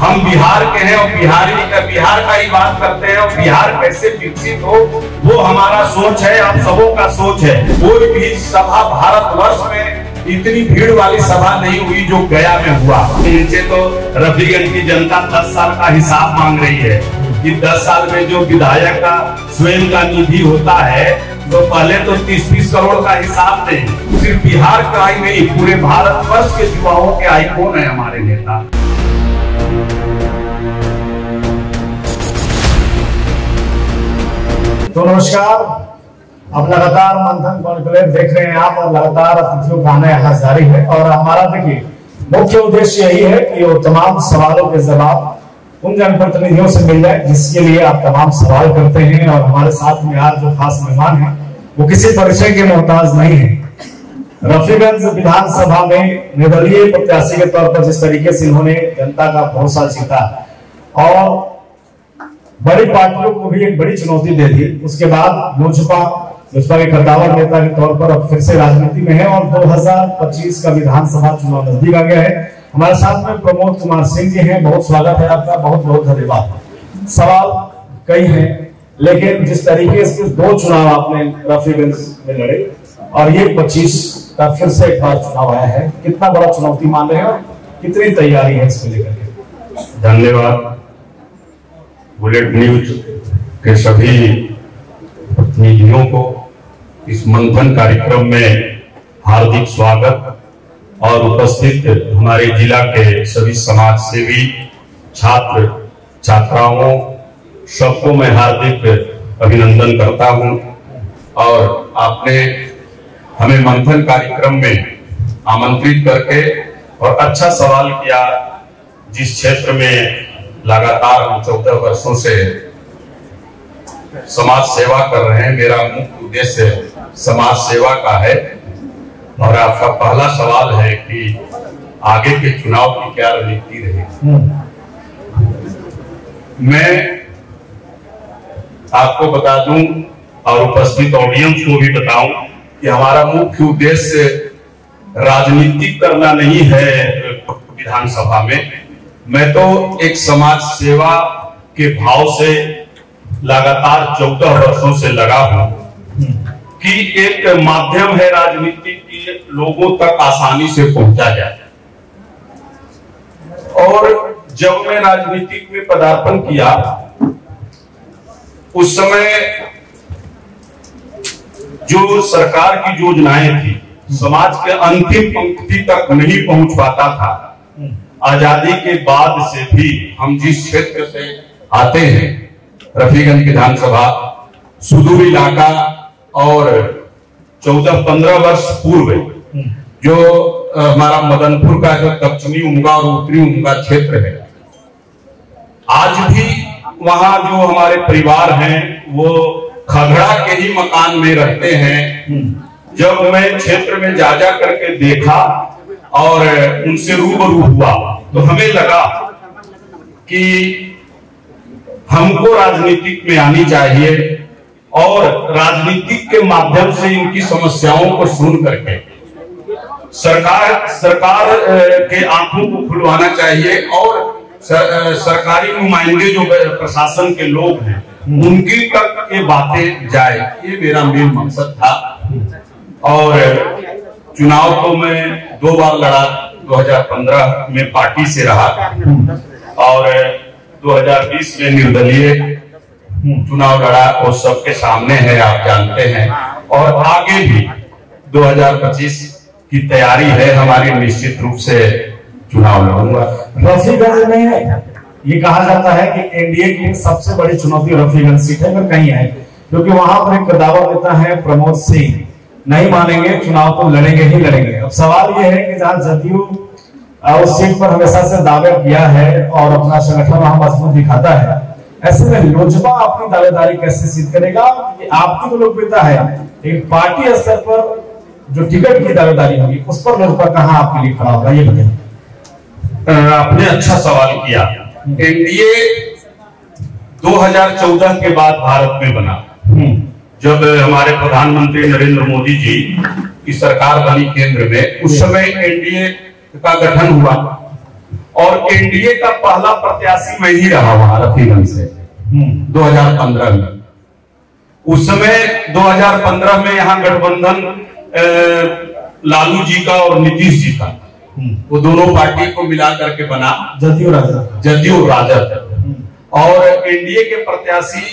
हम बिहार के हैं और बिहार का ही बात करते हैं और बिहार कैसे विकसित हो वो हमारा सोच है, आप सबों का सोच है। कोई भी सभा भारतवर्ष में इतनी भीड़ वाली सभा नहीं हुई जो गया में हुआ। इनसे तो रफीगंज की जनता 10 साल का हिसाब मांग रही है कि 10 साल में जो विधायक का स्वयं का निधि होता है तो पहले तो 30-30 करोड़ का हिसाब नहीं। सिर्फ बिहार का ही नहीं, पूरे भारतवर्ष के युवाओं के आइकॉन है हमारे नेता। तो नमस्कार, अब लगातार मंथन कॉन्क्लेव देख रहे हैं आप और लगातार अतिथियों का आना यहाँ जारी है। और हमारा देखिए मुख्य उद्देश्य यही है कि वो तमाम सवालों के जवाब उन जनप्रतिनिधियों से मिल जाए जिसके लिए आप तमाम सवाल करते हैं। और हमारे साथ में आज जो खास मेहमान हैं वो किसी परिचय के मोहताज नहीं है। रफीगंज विधानसभा में निर्दलीय प्रत्याशी के तौर पर जिस तरीके से इन्होंने जनता का भरोसा जीता और बड़ी पार्टियों को भी एक बड़ी चुनौती दे दी, उसके बाद लोजपा के कद्दावर नेता के तौर पर अब फिर से राजनीति में है और 2025 का विधानसभा चुनाव नजदीक आ गया है। हमारे साथ में प्रमोद कुमार सिंह जी हैं, बहुत स्वागत है आपका, बहुत बहुत धन्यवाद। सवाल कई हैं लेकिन जिस तरीके से 2 चुनाव आपने रफीगंज में लड़े और ये 25 का फिर से एक बार चुनाव आया है, कितना बड़ा चुनौती मान रहे हैं और कितनी तैयारी है इसको लेकर के? धन्यवाद। बुलेट न्यूज के सभी प्रतिनिधियों को इस मंथन कार्यक्रम में हार्दिक स्वागत और उपस्थित हमारे जिला के सभी समाज सेवी, छात्र छात्राओं सबको मैं हार्दिक अभिनंदन करता हूं। और आपने हमें मंथन कार्यक्रम में आमंत्रित करके और अच्छा सवाल किया। जिस क्षेत्र में लगातार हम 14 वर्षों से समाज सेवा कर रहे हैं, मेरा मुख्य उद्देश्य समाज सेवा का है। और आपका पहला सवाल है कि आगे के चुनाव की क्या रणनीति रहेगी। मैं आपको बता दूं और उपस्थित ऑडियंस को भी बताऊं कि हमारा मुख्य उद्देश्य राजनीति करना नहीं है विधानसभा में। मैं तो एक समाज सेवा के भाव से लगातार 14 वर्षों से लगा हूं कि एक माध्यम है राजनीति की लोगों तक आसानी से पहुंचा जाए। और जब मैं राजनीति में पदार्पण किया उस समय जो सरकार की योजनाएं थी समाज के अंतिम पंक्ति तक नहीं पहुंच पाता था। आजादी के बाद से भी हम जिस क्षेत्र से आते हैं रफीगंज विधानसभा सुदूर इलाका और 14-15 वर्ष पूर्व जो हमारा मदनपुर का जो दक्षिणी उमगा और उत्तरी उमगा क्षेत्र है, आज भी वहां जो हमारे परिवार हैं वो खगड़ा के ही मकान में रहते हैं। जब मैं क्षेत्र में जा करके देखा और उनसे रूबरू हुआ तो हमें लगा कि हमको राजनीति में आनी चाहिए और राजनीति के माध्यम से इनकी समस्याओं को सुन करके सरकार के आंखों को खुलवाना चाहिए और सरकारी नुमाइंदे जो प्रशासन के लोग हैं उनकी तक ये बातें जाए, ये मेरा मेन मकसद था। और चुनाव तो मैं 2 बार लड़ा, 2015 में पार्टी से रहा और 2020 में निर्दलीय चुनाव लड़ा। वो सबके सामने है, आप जानते हैं। और आगे भी 2025 की तैयारी है हमारी, निश्चित रूप से चुनाव लड़ूंगा। रफीगंज में ये कहा जाता है कि एनडीए की सबसे बड़ी चुनौती रफीगंज सीट है, अगर कहीं है, क्योंकि वहां पर एक कद्दावर नेता है प्रमोद सिंह, नहीं मानेंगे चुनाव तो लड़ेंगे ही लड़ेंगे। अब सवाल ये है कि जहां जदयू उस सीट पर हमेशा से दावे किया है और अपना संगठन वहां मजबूत दिखाता है, ऐसे में लोजपा अपनी दावेदारी कैसे सिद्ध करेगा? आपकी तो लोकप्रियता है, एक पार्टी स्तर पर जो टिकट की दावेदारी होगी उस पर लोजपा कहां आपके लिए खड़ा होगा, ये बताइए। आपने अच्छा सवाल किया। एनडीए 2014 के बाद भारत में बना, जब हमारे प्रधानमंत्री नरेंद्र मोदी जी की सरकार बनी केंद्र में, उस समय एनडीए का गठन हुआ और एनडीए का पहला प्रत्याशी मैं ही रहा वहां रफीगंज से 2015 में। उस समय 2015 में यहाँ गठबंधन लालू जी का और नीतीश जी का, वो दोनों पार्टी को मिला करके बना जदयू राजद, और एनडीए के प्रत्याशी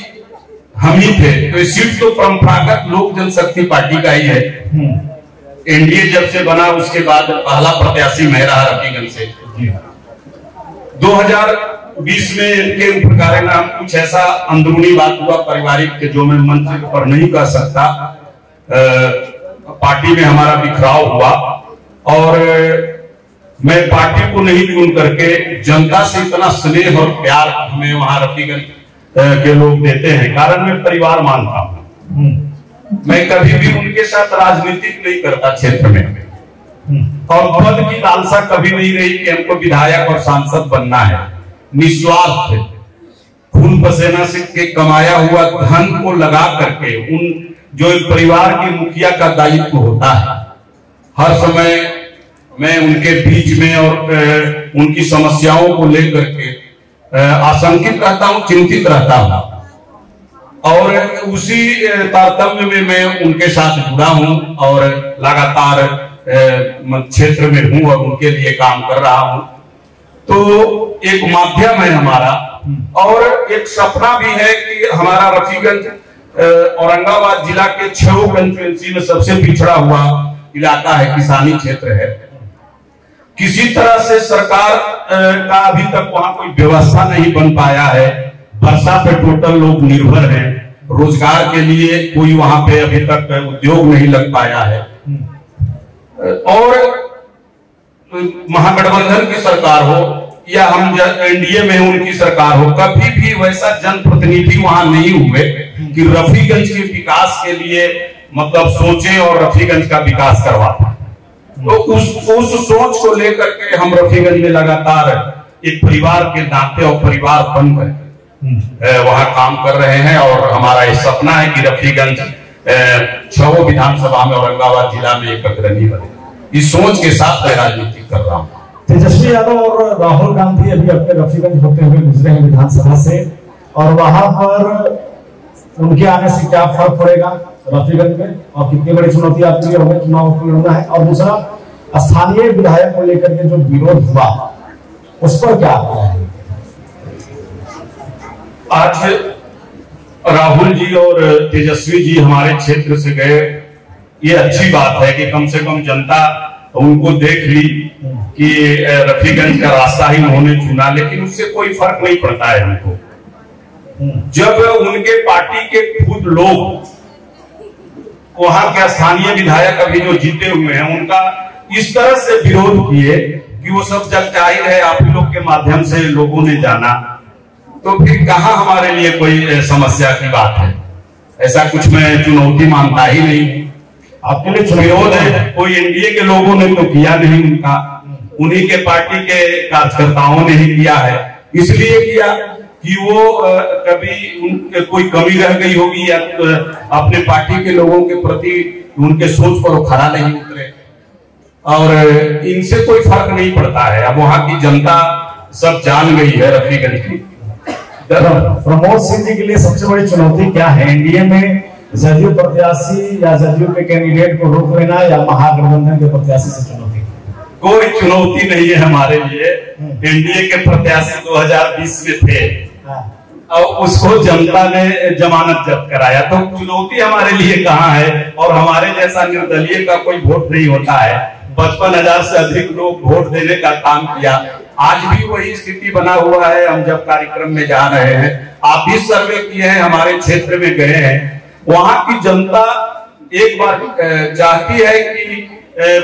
हम ही थे। तो इस सीट तो परंपरागत लोक जनशक्ति पार्टी का ही है। एनडीए जब से बना उसके बाद पहला प्रत्याशी मैं रहा रफीगंज से। 2020 में इनके प्रकार नाम कुछ ऐसा अंदरूनी बात हुआ पारिवारिक के, जो मैं मंच पर नहीं कह सकता। पार्टी में हमारा बिखराव हुआ और मैं पार्टी को नहीं चुन करके जनता से इतना स्नेह और प्यार हमें वहां रफीगंज के लोग देते हैं, कारण मैं परिवार मानता हूं। मैं कभी भी उनके साथ राजनीतिक नहीं करता क्षेत्र में, और पद की लालसा कभी नहीं रही कि हमको विधायक और सांसद बनना है। निस्वार्थ खून पसीना से के कमाया हुआ धन को लगा करके, उन जो एक परिवार के मुखिया का दायित्व होता है, हर समय मैं उनके बीच में और उनकी समस्याओं को लेकर के आशंकित रहता हूं, चिंतित रहता हूं, और उसी तारतम्य में मैं उनके साथ जुड़ा हूं और लगातार क्षेत्र में हूं और उनके लिए काम कर रहा हूं। तो एक माध्यम है हमारा, और एक सपना भी है कि हमारा रफीगंज औरंगाबाद जिला के 6 कंस्टिट्यूएंसी में सबसे पिछड़ा हुआ इलाका है, किसानी क्षेत्र है। किसी तरह से सरकार का अभी तक वहां कोई व्यवस्था नहीं बन पाया है। वर्षा पे टोटल लोग निर्भर हैं, रोजगार के लिए कोई वहां पे अभी तक उद्योग नहीं लग पाया है। और महागठबंधन की सरकार हो या हम एनडीए में उनकी सरकार हो, कभी भी वैसा जनप्रतिनिधि वहां नहीं हुए कि रफीगंज के विकास के लिए मतलब सोचे और रफीगंज का विकास करवाते। तो उस सोच को लेकर के हम रफीगंज में लगातार एक परिवार के नाते और परिवार बनकर वहां काम कर रहे हैं, और हमारा ये सपना है कि रफीगंज 6 विधानसभा में औरंगाबाद जिला में एक अग्रणी बने। इस सोच के साथ मैं राजनीति कर रहा हूँ। तेजस्वी यादव और राहुल गांधी अभी अपने रफीगंज होते हुए गुजरे हैं विधानसभा से, और वहां पर उनके आने से क्या फर्क पड़ेगा रफीगंज में, और कितनी बड़ी चुनौती आपके लिए होगी चुनाव को लड़ना है। और दूसरा, स्थानीय विधायक को लेकर के जो विरोध हुआ उस पर क्या है? आज राहुल जी और तेजस्वी जी हमारे क्षेत्र से गए, ये अच्छी बात है कि कम से कम जनता उनको देख ली कि रफीगंज का रास्ता ही उन्होंने चुना, लेकिन उससे कोई फर्क नहीं पड़ता है हमको। जब उनके पार्टी के खुद लोग, वहां के स्थानीय विधायक अभी जो जीते हुए हैं, उनका इस तरह से विरोध किए कि वो सब जग जाहिर है, आप ही लोग के माध्यम से लोगों ने जाना, तो फिर कहां हमारे लिए कोई समस्या की बात है। ऐसा कुछ मैं चुनौती मानता ही नहीं। आपके लिए विरोध है, कोई एनडीए के लोगों ने तो किया नहीं, उनका उन्हीं के पार्टी के कार्यकर्ताओं ने ही किया है। इसलिए किया कि वो कभी कोई कमी रह गई होगी या अपने पार्टी के लोगों के प्रति उनके सोच पर वो खरा नहीं उतरे, और इनसे कोई फर्क नहीं पड़ता है। अब वहां की जनता सब जान गई है रफीगंज की। प्रमोद सिंह जी के लिए सबसे बड़ी चुनौती क्या है? एनडीए में जदयू प्रत्याशी या जदयू के कैंडिडेट को रोक लेना, या महागठबंधन के प्रत्याशी से चुनौती? कोई चुनौती नहीं है हमारे लिए। एनडीए के प्रत्याशी 2020 में थे और उसको जनता ने जमानत जब्त कराया, तो चुनौती हमारे लिए कहाँ है। और हमारे जैसा निर्दलीय का कोई वोट नहीं होता है। 55,000 से अधिक लोग वोट देने का काम किया। आज भी वही स्थिति बना हुआ है। हम जब कार्यक्रम में जा रहे हैं, आप भी सर्वे किए हैं, हमारे क्षेत्र में गए हैं, वहां की जनता एक बार चाहती है कि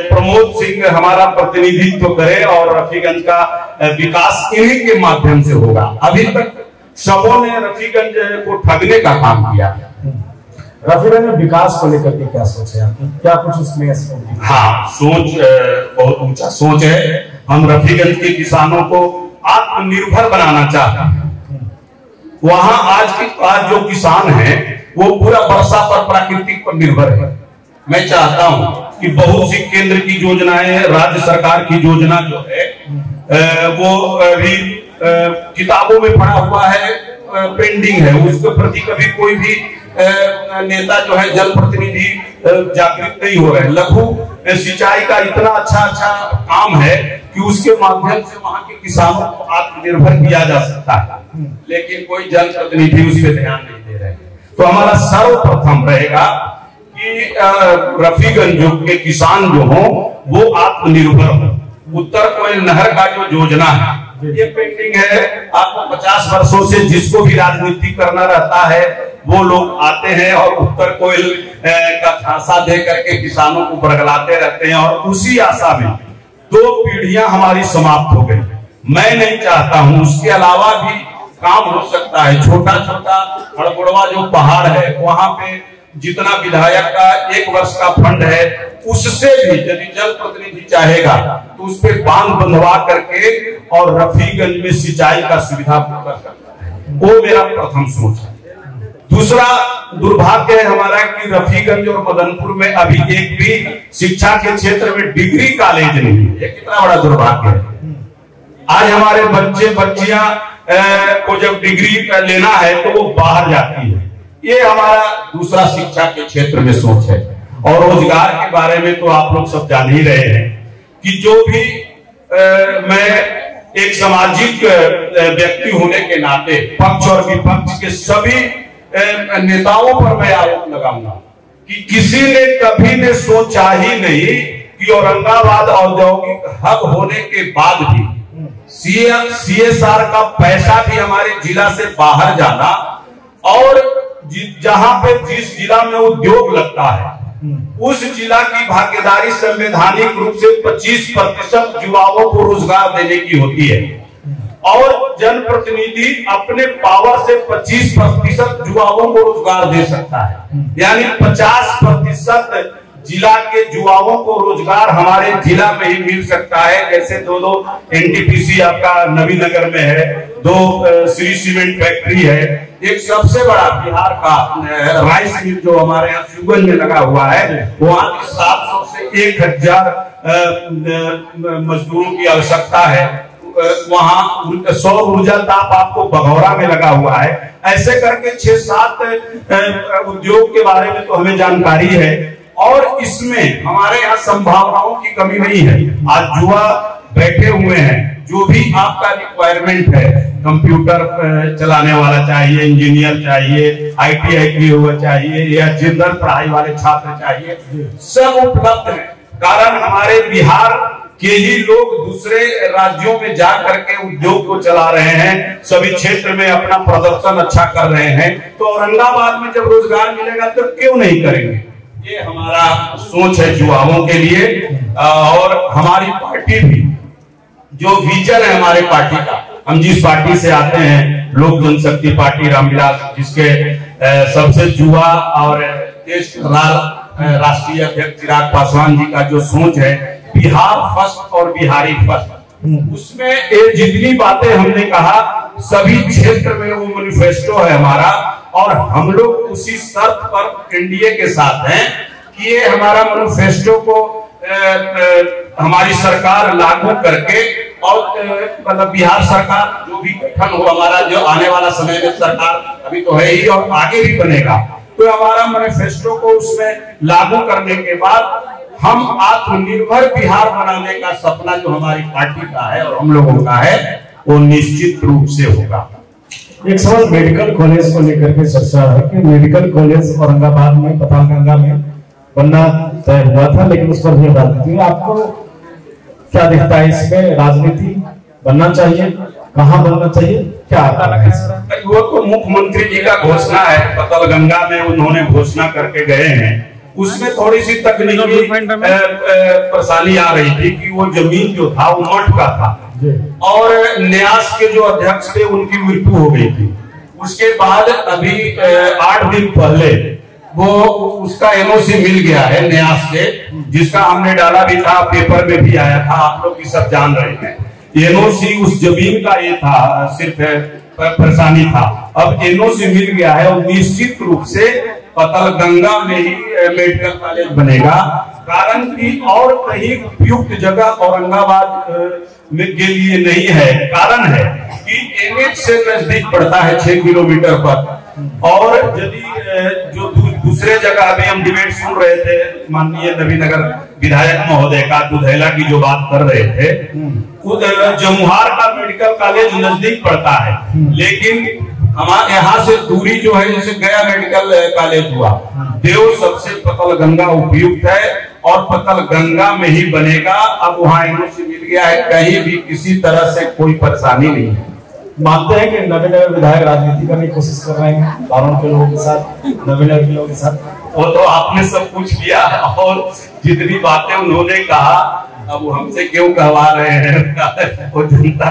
प्रमोद सिंह हमारा प्रतिनिधित्व करे और रफीगंज का विकास इन्हीं के माध्यम से होगा। अभी तक सबों ने रफीगंज को ठगने का काम किया। रफीगंज में विकास को लेकर के क्या सोच है आपकी? क्या कुछ उसमें? हाँ, सोच बहुत ऊंचा सोच है। हम रफीगंज के किसानों को आत्मनिर्भर बनाना चाहते हैं। वहां आज जो किसान है वो पूरा वर्षा पर, प्राकृतिक पर निर्भर है। मैं चाहता हूं कि बहुत सी केंद्र की योजनाएं, राज्य सरकार की योजना जो है वो अभी किताबों में पढ़ा हुआ है, पेंडिंग है, उसके प्रति कभी कोई भी नेता जो है, जनप्रतिनिधि जागृत नहीं हो रहे। लघु सिंचाई का इतना अच्छा काम है कि उसके माध्यम से वहां के किसानों को आत्मनिर्भर किया जा सकता है, लेकिन कोई जनप्रतिनिधि उस पर ध्यान नहीं दे रहे। तो हमारा सर्वप्रथम रहेगा कि रफीगंज के किसान जो हो वो आत्मनिर्भर हो। उत्तर कोयल नहर का जो योजना है ये पेंडिंग है। आपको 50 वर्षों से जिसको भी राजनीति करना रहता है वो लोग आते हैं और उत्तर कोयल का झांसा दे करके किसानों को बरगलाते रहते हैं, और उसी आशा में 2 पीढ़ियां हमारी समाप्त हो गई। मैं नहीं चाहता हूं, उसके अलावा भी काम हो सकता है। छोटा छोटा हड़बड़वा जो पहाड़ है वहां पे जितना विधायक का 1 वर्ष का फंड है उससे भी यदि जनप्रतिनिधि चाहेगा तो उस पर बांध बंधवा करके और रफीगंज में सिंचाई का सुविधा कर सकता है। वो मेरा प्रथम सोच है। दूसरा दुर्भाग्य है हमारा कि रफीगंज और मदनपुर में अभी एक भी शिक्षा के क्षेत्र में डिग्री कॉलेज नहीं है। ये कितना बड़ा दुर्भाग्य है। आज हमारे बच्चे बच्चियां को जब डिग्री लेना है तो वो बाहर जाती है। ये हमारा दूसरा शिक्षा के क्षेत्र में सोच है। और रोजगार के बारे में तो आप लोग सब जान ही रहे हैं कि जो भी मैं एक सामाजिक व्यक्ति होने के नाते पक्ष और विपक्ष के सभी नेताओं पर मैं आरोप लगाऊंगा कि किसी ने कभी ने सोचा ही नहीं कि औरंगाबाद औद्योगिक हब होने के बाद भी CSR का पैसा भी हमारे जिला से बाहर जाना, और जहां पे जिस जिला में उद्योग लगता है उस जिला की भागीदारी संवैधानिक रूप से 25% युवाओं को रोजगार देने की होती है, और जनप्रतिनिधि अपने पावर से 25% युवाओं को रोजगार दे सकता है। यानी 50% जिला के युवाओं को रोजगार हमारे जिला में ही मिल सकता है। जैसे 2 NTPC आपका नवीनगर में है, 2 श्री सीमेंट फैक्ट्री है, एक सबसे बड़ा बिहार का राइस मिल जो हमारे यहाँ शुगर में लगा हुआ है, वहाँ की 700 से 1000 मजदूरों की आवश्यकता है। वहाँ सौर ऊर्जा ताप आपको बघौरा में लगा हुआ है। ऐसे करके 6-7 उद्योग के बारे में तो हमें जानकारी है, और इसमें हमारे यहाँ संभावनाओं की कमी नहीं है। आज युवा बैठे हुए हैं, जो भी आपका रिक्वायरमेंट है, कंप्यूटर चलाने वाला चाहिए, इंजीनियर चाहिए, ITI किए हुए चाहिए, या जनरल पढ़ाई वाले छात्र चाहिए, सब उपलब्ध है। कारण हमारे बिहार के ही लोग दूसरे राज्यों में जा करके उद्योग को चला रहे हैं, सभी क्षेत्र में अपना प्रदर्शन अच्छा कर रहे हैं। तो औरंगाबाद में जब रोजगार मिलेगा तो क्यों नहीं करेंगे। ये हमारा सोच है युवाओं के लिए। और हमारी पार्टी भी जो विजन है हमारे पार्टी का, हम जिस पार्टी से आते हैं लोक जनशक्ति पार्टी रामविलास, जिसके सबसे युवा और देश राष्ट्रीय अध्यक्ष चिराग पासवान जी का जो सोच है बिहार फर्स्ट और बिहारी फर्स्ट, उसमें ये जितनी बातें हमने कहा सभी क्षेत्र में वो मैनिफेस्टो है हमारा, और हम लोग उसी शर्त पर एनडीए के साथ हैं कि ये हमारा मैनिफेस्टो को हमारी सरकार लागू करके, और मतलब बिहार सरकार जो भी गठन हो हमारा, जो आने वाला समय में सरकार अभी तो है ही और आगे भी बनेगा, तो हमारा मैनिफेस्टो को उसमें लागू करने के बाद हम आत्मनिर्भर बिहार बनाने का सपना जो हमारी पार्टी का है और हम लोगों का है वो निश्चित रूप से होगा। एक सवाल मेडिकल कॉलेज को लेकर के चर्चा है कि मेडिकल कॉलेज औरंगाबाद में पतालगंगा में बनना तय हुआ था, लेकिन उस पर भी राजनीति, आपको क्या दिखता है इसमें? राजनीति बनना चाहिए, कहाँ बनना चाहिए, क्या वो तो मुख्यमंत्री जी का घोषणा है, पतालगंगा में उन्होंने घोषणा करके गए हैं, उसमें थोड़ी सी तकनीकी परेशानी आ रही थी कि वो जमीन जो था वो मठ का था और न्यास के जो अध्यक्ष थे उनकी मृत्यु हो गई थी। उसके बाद अभी 8 दिन पहले वो उसका एनओसी मिल गया है न्यास से, जिसका हमने डाला भी था, पेपर में भी आया था, आप लोग भी सब जान रहे हैं। एनओसी उस जमीन का ये था, सिर्फ परेशानी था। अब एनओसी मिल गया है और निश्चित रूप से पतालगंगा में ही मेडिकल कॉलेज बनेगा। कारण की और कहीं उपयुक्त जगह औरंगाबाद के लिए नहीं है। कारण है कि एनएच से नजदीक पड़ता है 6 किलोमीटर पर, और यदि जो दूसरे जगह अभी हम डिबेट सुन रहे थे माननीय नवीनगर विधायक महोदय का, दुधैला की जो बात कर रहे थे, जमुहार का मेडिकल कॉलेज नजदीक पड़ता है, लेकिन हमारे यहाँ से दूरी जो है, जैसे गया मेडिकल कॉलेज हुआ, देव सबसे पतलगंगा उपयुक्त है और पतलगंगा में ही बनेगा। अब वहाँ एनओसी मिल गया है, कहीं भी किसी तरह से कोई परेशानी नहीं है। मानते हैं कि नवीनगर विधायक राजनीति करने की कोशिश कर रहे हैं बारों के लोगों के साथ, नवीनगर के लोगों के साथ? वो तो आपने सब कुछ किया, और जितनी बातें उन्होंने कहा अब वो हमसे क्यों कहवा रहे हैं वो जनता।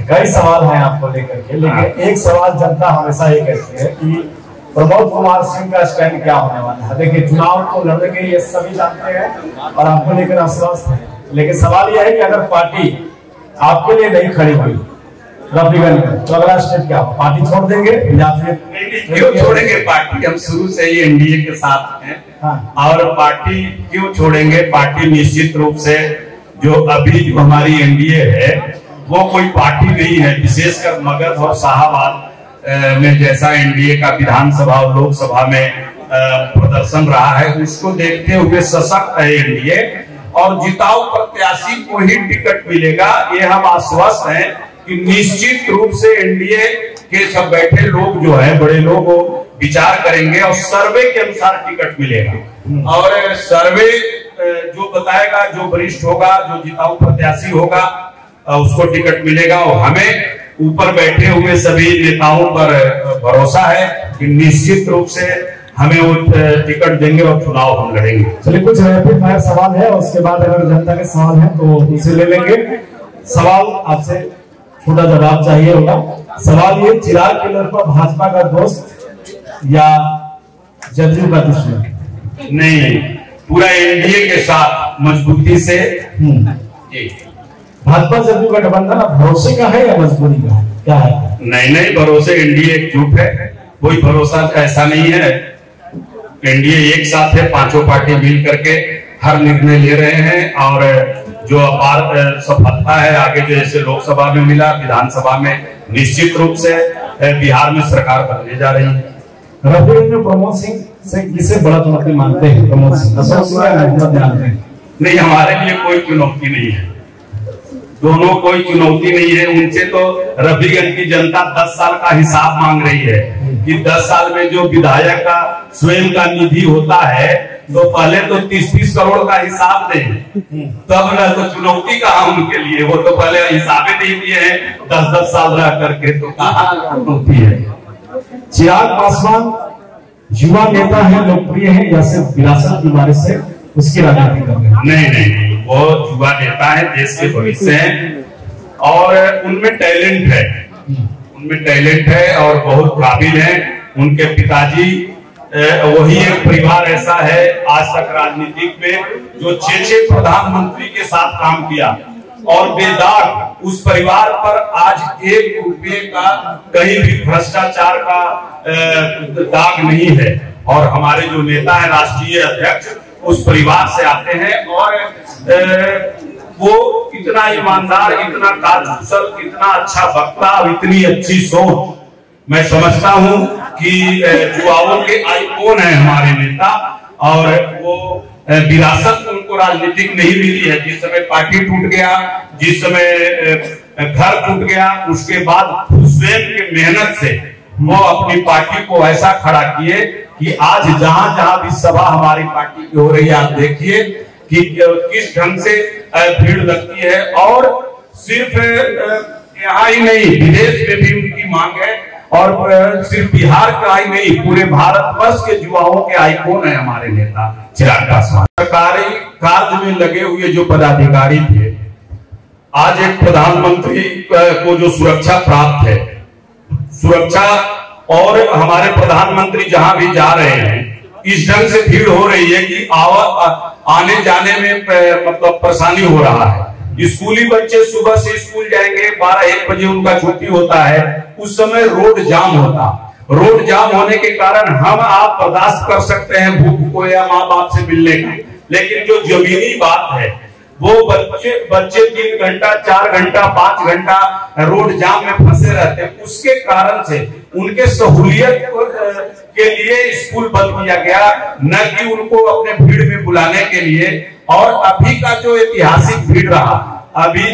कई सवाल हैं आपको लेकर के, लेकिन एक सवाल जनता हमेशा ये कहती है कि प्रमोद कुमार सिंह का स्टैंड क्या होने वाला है। देखिए, चुनाव को लड़ेंगे ये सभी जानते हैं और आपको लेकर आश्वस्त है, लेकिन सवाल यह है कि अगर पार्टी आपके लिए नहीं खड़ी हुई रफीगंज में, तो अगला स्टेप क्या होगा? पार्टी छोड़ देंगे या फिर? क्यों छोड़ेंगे पार्टी? हम शुरू से ही एनडीए के साथ हैं। हाँ। और पार्टी क्यों छोड़ेंगे? पार्टी निश्चित रूप से जो अभी जो हमारी एनडीए है वो कोई पार्टी नहीं है। विशेषकर मगध और शाहाबाद में जैसा एनडीए का विधानसभा और लोकसभा में प्रदर्शन रहा है, उसको देखते हुए सशक्त है एनडीए, और जिताऊ प्रत्याशी को ही टिकट मिलेगा। ये हम आश्वस्त हैं कि निश्चित रूप से एनडीए के सब बैठे लोग जो है, बड़े लोग, विचार करेंगे और सर्वे के अनुसार टिकट मिलेगा। और सर्वे जो बताएगा, जो वरिष्ठ होगा, जो जिताऊ प्रत्याशी होगा, उसको टिकट मिलेगा। और हमें ऊपर बैठे हुए सभी नेताओं पर भरोसा है कि निश्चित रूप से हमें वो टिकट देंगे और चुनाव हम लड़ेंगे। चलिए, कुछ रैपिड फायर सवाल है, उसके बाद अगर जनता के सवाल हैं तो उनसे ले लेंगे। सवाल आपसे छोटा जवाब चाहिए होगा। सवाल ये, चिराग किलर पर भाजपा का दोस्त या जदयू का दुश्मन? नहीं, पूरा एनडीए के साथ मजबूती से। जी, भाजपा जदयू गठबंधन भरोसे का है या मजबूरी का है, क्या है? नहीं, भरोसे एनडीए एकजुट है, कोई भरोसा ऐसा नहीं है। एनडीए एक साथ है, पांचों पार्टी मिल करके हर निर्णय ले रहे हैं, और जो अपार सफलता है आगे जैसे लोकसभा में मिला, विधानसभा में निश्चित रूप से बिहार में सरकार बनने जा रही है। रफीगंज में प्रमोद सिंह से किसे बड़ा चुनौती मानते हैं? प्रमोद सिंह जानते हैं? नहीं, हमारे लिए कोई चुनौती नहीं है, दोनों कोई चुनौती नहीं है। उनसे तो रफीगंज की जनता 10 साल का हिसाब मांग रही है कि 10 साल में जो विधायक का स्वयं का निधि होता है, तो पहले तो 30-30 करोड़ का हिसाब दें, तब ना तो चुनौती कहा उनके लिए। वो तो पहले हिसाब ही नहीं दिए हैं 10-10 साल रह करके, तो कहाँ चुनौती है? चिराग पासवान युवा नेता है, लोकप्रिय है, या सिर्फ विरासत की वजह से उसकी राजनीति कर रहे हैं? नहीं, वो युवा नेता है, देश के भविष्य है, और उनमें टैलेंट है और बहुत काबिल है। उनके पिताजी वही एक परिवार ऐसा है आज तक राजनीतिक में जो 6 प्रधानमंत्री के साथ काम किया, और बेदाग उस परिवार पर आज 1 रुपये का कहीं भी भ्रष्टाचार का दाग नहीं है। और हमारे जो नेता है, राष्ट्रीय अध्यक्ष, उस परिवार से आते हैं, और वो इतना ईमानदार, इतना कार्यकुशल, इतना अच्छा वक्ता, इतनी अच्छी सोच, मैं समझता हूं कि युवाओं के आइकॉन है हमारे नेता। और वो विरासत उनको राजनीतिक नहीं मिली है। जिस समय पार्टी टूट गया, जिस समय घर टूट गया, उसके बाद स्वयं की मेहनत से वो अपनी पार्टी को ऐसा खड़ा किए कि आज जहां जहां भी सभा हमारी पार्टी की हो रही है, आप देखिए कि किस ढंग से भीड़ लगती है। और सिर्फ यहाँ ही नहीं, विदेश में भी उनकी मांग है, और सिर्फ बिहार का ही नहीं, पूरे भारतवर्ष के युवाओं के आइकॉन है हमारे नेता चिराग पासवान। सरकारी कार्य में लगे हुए जो पदाधिकारी थे, आज एक प्रधानमंत्री को जो सुरक्षा प्राप्त है, सुरक्षा, और हमारे प्रधानमंत्री जहां भी जा रहे हैं, इस ढंग से भीड़ हो रही है कि आने जाने में मतलब परेशानी हो रहा है। स्कूली बच्चे सुबह से स्कूल जाएंगे, 12-1 बजे उनका छुट्टी होता है, उस समय रोड जाम होता। रोड जाम होने के कारण हम आप बर्दाश्त कर सकते हैं भूख को या माँ बाप से मिलने का, लेकिन जो जमीनी बात है वो बच्चे 3 घंटा 4 घंटा 5 घंटा रोड जाम में फंसे रहते हैं। उसके कारण से उनके सहूलियत के लिए स्कूल बंद किया गया, न कि उनको अपने भीड़ में बुलाने के लिए। और अभी का जो ऐतिहासिक भीड़ रहा, अभी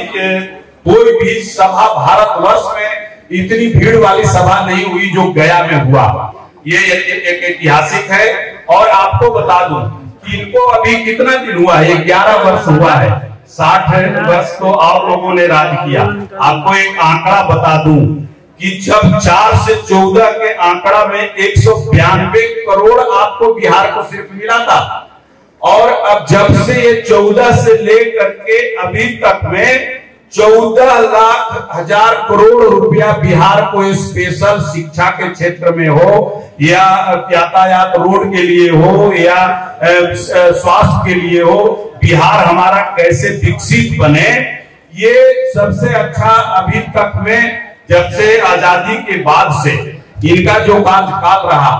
कोई भी सभा भारतवर्ष में इतनी भीड़ वाली सभा नहीं हुई जो गया में हुआ। ये एक ऐतिहासिक है। और आपको बता दूं कि इनको अभी कितना दिन हुआ है, 11 वर्ष हुआ है। 60 वर्ष तो और लोगों ने राज किया। आपको एक आंकड़ा बता दूं कि जब 4 से 14 के आंकड़ा में 192 करोड़ आपको बिहार को सिर्फ मिला था, और अब जब से ये 14 से लेकर के अभी तक में 14 लाख हजार करोड़ रुपया बिहार को स्पेशल शिक्षा के क्षेत्र में हो या यातायात रोड के लिए हो या स्वास्थ्य के लिए हो, बिहार हमारा कैसे विकसित बने, ये सबसे अच्छा अभी तक में जब से आजादी के बाद से इनका जो कार्यकाल रहा।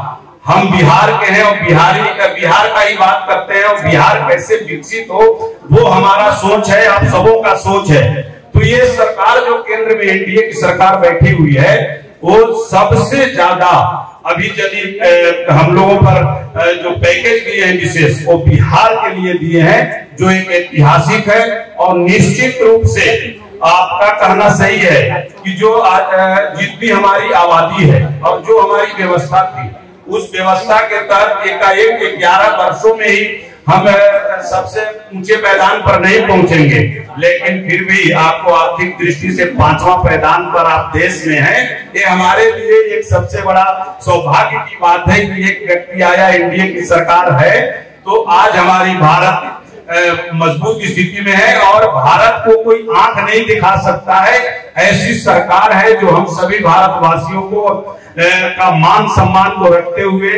हम बिहार के हैं और बिहार का ही बात करते हैं, और बिहार कैसे विकसित हो वो हमारा सोच है, आप सबों का सोच है। तो ये सरकार जो केंद्र में एनडीए की सरकार बैठी हुई है, वो सबसे ज्यादा अभी यदि हम लोगों पर जो पैकेज दिए हैं विशेष, वो बिहार के लिए दिए हैं, जो एक ऐतिहासिक है। और निश्चित रूप से आपका कहना सही है कि जो जितनी हमारी आबादी है और जो हमारी व्यवस्था थी, उस व्यवस्था के तहत एकाएक 11 वर्षों में ही हम सबसे ऊंचे पैदान पर नहीं पहुंचेंगे, लेकिन फिर भी आपको आर्थिक दृष्टि से 5वां पैदान पर आप देश में हैं। ये हमारे लिए एक सबसे बड़ा सौभाग्य की बात है कि एक व्यक्ति आया, एनडीए की सरकार है, तो आज हमारी भारत मजबूत स्थिति में है और भारत को कोई आंख नहीं दिखा सकता है। ऐसी सरकार है जो हम सभी भारतवासियों को का मान सम्मान को रखते हुए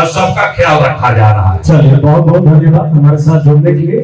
सबका ख्याल रखा जा रहा है। चलिए, बहुत बहुत धन्यवाद हमारे साथ जुड़ने के लिए।